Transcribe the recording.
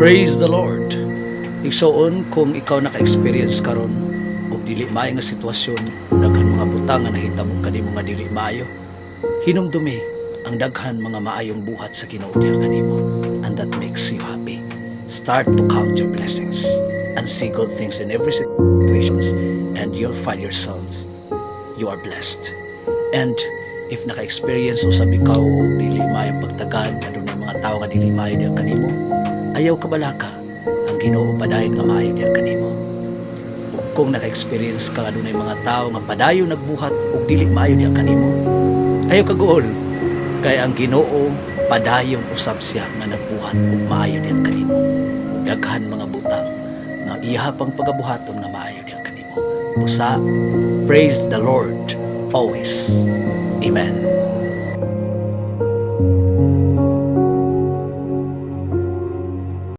Praise the Lord. Igsoon kung ikaw naka-experience karon og dili maayo nga sitwasyon, daghan mga butang nga nahitabo kanimo nga dili maayo. Hinumdumi ang daghan mga maayong buhat sa Ginoo diha kanimo, and that makes you happy. Start to count your blessings and see good things in every situations, and you'll find yourselves you are blessed. And if naka-experience usab ikaw og dili maayong pagtagad, adunay mga tawo nga dili maayo diha kanimo, ayaw kabalaka, ang Ginoo padayon nga maayo diha kanimo. Ug kung naka-experience ka adunay mga tawo nga padayon nagbuhat og dili maayo diha kanimo, ayaw kaguol, kay ang Ginoo padayon usab siya nga nagbuhat og maayo diha kanimo. Daghan mga butang nga iya pang pagabuhaton nga maayo diha kanimo. Busa, praise the Lord always. Amen.